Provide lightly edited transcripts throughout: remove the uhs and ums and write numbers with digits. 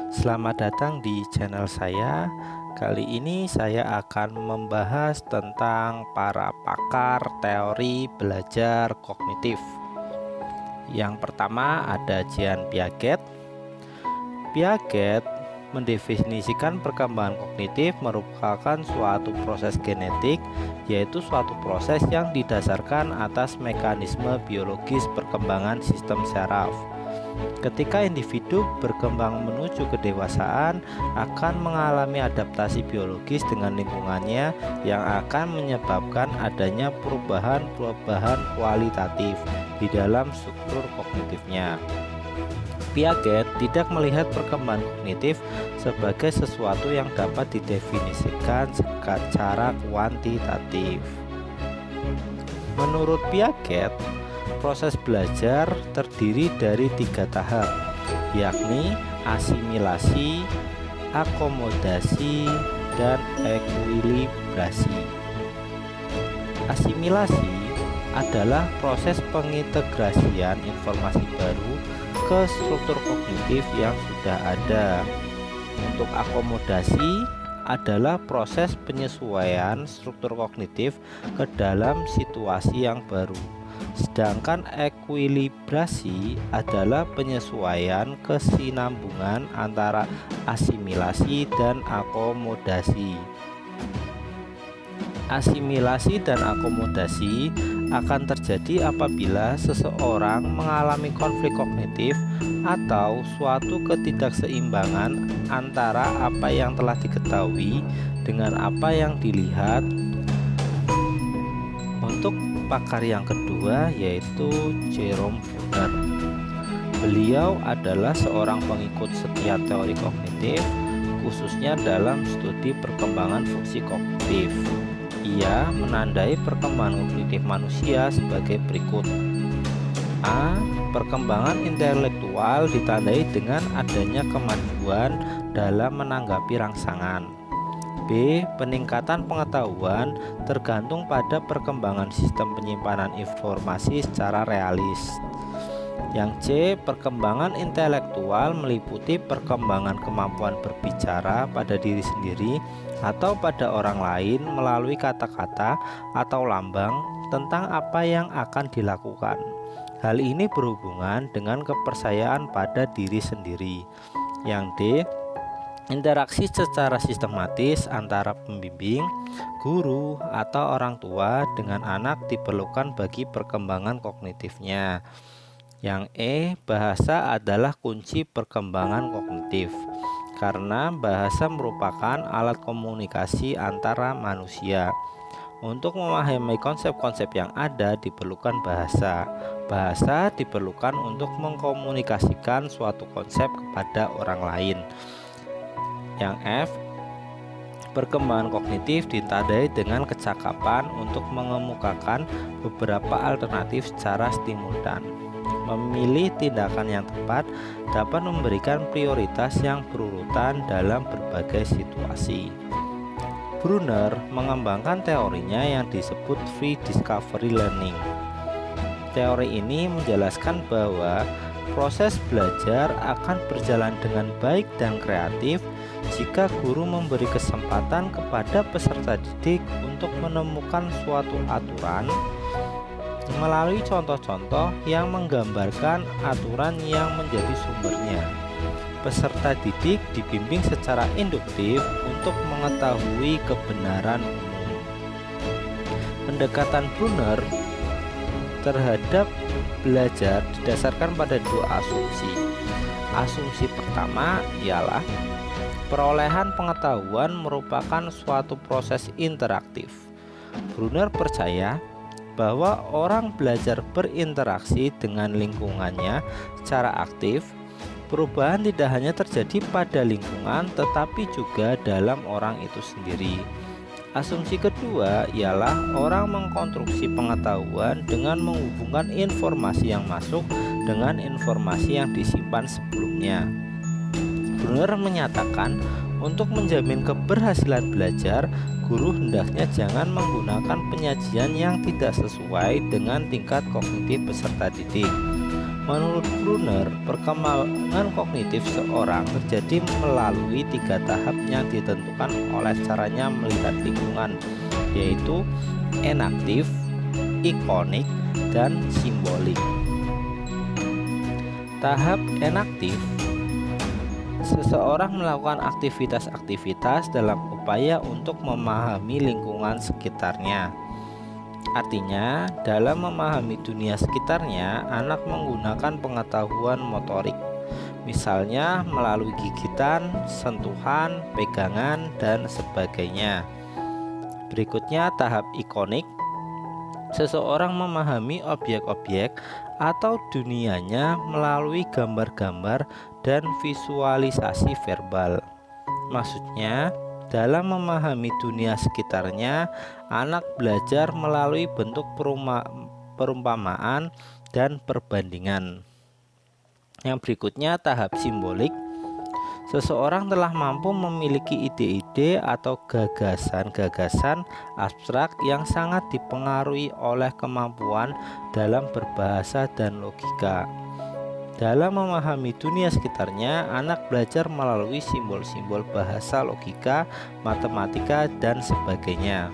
Selamat datang di channel saya. Kali ini saya akan membahas tentang para pakar teori belajar kognitif. Yang pertama ada Jean Piaget. Piaget mendefinisikan perkembangan kognitif merupakan suatu proses genetik, yaitu suatu proses yang didasarkan atas mekanisme biologis perkembangan sistem saraf. Ketika individu berkembang menuju kedewasaan, akan mengalami adaptasi biologis dengan lingkungannya yang akan menyebabkan adanya perubahan kualitatif di dalam struktur kognitifnya. Piaget tidak melihat perkembangan kognitif sebagai sesuatu yang dapat didefinisikan secara kuantitatif. Menurut Piaget, proses belajar terdiri dari 3 tahap, yakni asimilasi, akomodasi, dan ekuilibrasi. Asimilasi adalah proses pengintegrasian informasi baru ke struktur kognitif yang sudah ada. Untuk akomodasi adalah proses penyesuaian struktur kognitif ke dalam situasi yang baru. Sedangkan ekuilibrasi adalah penyesuaian kesinambungan antara asimilasi dan akomodasi. Asimilasi dan akomodasi akan terjadi apabila seseorang mengalami konflik kognitif atau suatu ketidakseimbangan antara apa yang telah diketahui dengan apa yang dilihat. Untuk pakar yang kedua yaitu Jerome Bruner. Beliau adalah seorang pengikut setia teori kognitif, khususnya dalam studi perkembangan fungsi kognitif. Ia menandai perkembangan kognitif manusia sebagai berikut. A. Perkembangan intelektual ditandai dengan adanya kemajuan dalam menanggapi rangsangan. B. Peningkatan pengetahuan tergantung pada perkembangan sistem penyimpanan informasi secara realis. Yang C. Perkembangan intelektual meliputi perkembangan kemampuan berbicara pada diri sendiri atau pada orang lain melalui kata-kata atau lambang tentang apa yang akan dilakukan. Hal ini berhubungan dengan kepercayaan pada diri sendiri. Yang D. Interaksi secara sistematis antara pembimbing, guru, atau orang tua dengan anak diperlukan bagi perkembangan kognitifnya. Yang E. Bahasa adalah kunci perkembangan kognitif, karena bahasa merupakan alat komunikasi antara manusia. Untuk memahami konsep-konsep yang ada diperlukan bahasa. Bahasa diperlukan untuk mengkomunikasikan suatu konsep kepada orang lain. Yang F. Perkembangan kognitif ditandai dengan kecakapan untuk mengemukakan beberapa alternatif secara stimulan. Memilih tindakan yang tepat dapat memberikan prioritas yang berurutan dalam berbagai situasi. Bruner mengembangkan teorinya yang disebut free discovery learning. Teori ini menjelaskan bahwa proses belajar akan berjalan dengan baik dan kreatif jika guru memberi kesempatan kepada peserta didik untuk menemukan suatu aturan melalui contoh-contoh yang menggambarkan aturan yang menjadi sumbernya. Peserta didik dibimbing secara induktif untuk mengetahui kebenaran umum. Pendekatan Bruner terhadap belajar didasarkan pada 2 asumsi. Asumsi pertama ialah perolehan pengetahuan merupakan suatu proses interaktif. Bruner percaya bahwa orang belajar berinteraksi dengan lingkungannya secara aktif. Perubahan tidak hanya terjadi pada lingkungan tetapi juga dalam orang itu sendiri. Asumsi kedua ialah orang mengkonstruksi pengetahuan dengan menghubungkan informasi yang masuk dengan informasi yang disimpan sebelumnya. Bruner menyatakan untuk menjamin keberhasilan belajar, guru hendaknya jangan menggunakan penyajian yang tidak sesuai dengan tingkat kognitif peserta didik. Menurut Brunner, perkembangan kognitif seorang terjadi melalui 3 tahap yang ditentukan oleh caranya melihat lingkungan, yaitu enaktif, ikonik, dan simbolik. Tahap enaktif: seseorang melakukan aktivitas-aktivitas dalam upaya untuk memahami lingkungan sekitarnya. Artinya, dalam memahami dunia sekitarnya, anak menggunakan pengetahuan motorik, misalnya melalui gigitan, sentuhan, pegangan, dan sebagainya. Berikutnya tahap ikonik. Seseorang memahami objek-objek atau dunianya melalui gambar-gambar dan visualisasi verbal. Maksudnya, dalam memahami dunia sekitarnya, anak belajar melalui bentuk perumpamaan dan perbandingan. Yang berikutnya tahap simbolik. Seseorang telah mampu memiliki ide-ide atau gagasan-gagasan abstrak yang sangat dipengaruhi oleh kemampuan dalam berbahasa dan logika. Dalam memahami dunia sekitarnya, anak belajar melalui simbol-simbol bahasa, logika, matematika, dan sebagainya.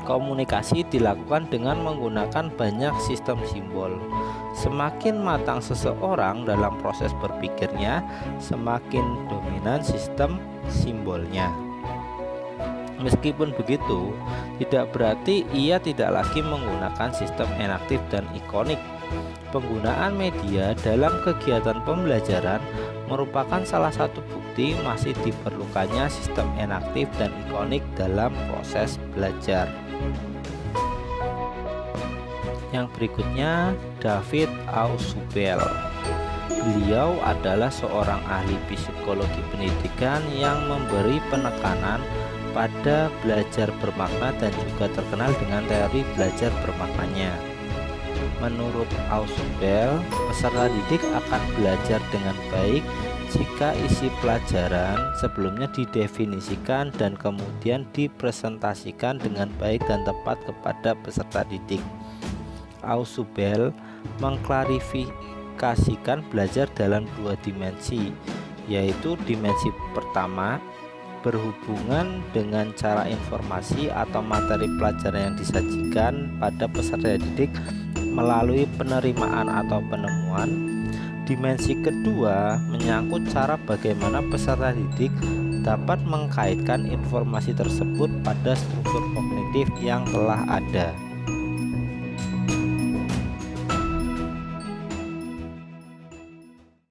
Komunikasi dilakukan dengan menggunakan banyak sistem simbol. Semakin matang seseorang dalam proses berpikirnya, semakin dominan sistem simbolnya. Meskipun begitu, tidak berarti ia tidak lagi menggunakan sistem enaktif dan ikonik. Penggunaan media dalam kegiatan pembelajaran merupakan salah satu bukti masih diperlukannya sistem enaktif dan ikonik dalam proses belajar. Yang berikutnya, David Ausubel. Beliau adalah seorang ahli psikologi pendidikan yang memberi penekanan pada belajar bermakna dan juga terkenal dengan teori belajar bermaknanya. Menurut Ausubel, peserta didik akan belajar dengan baik jika isi pelajaran sebelumnya didefinisikan dan kemudian dipresentasikan dengan baik dan tepat kepada peserta didik. Ausubel mengklarifikasikan belajar dalam 2 dimensi, yaitu dimensi pertama berhubungan dengan cara informasi atau materi pelajaran yang disajikan pada peserta didik melalui penerimaan atau penemuan. Dimensi kedua menyangkut cara bagaimana peserta didik dapat mengkaitkan informasi tersebut pada struktur kognitif yang telah ada.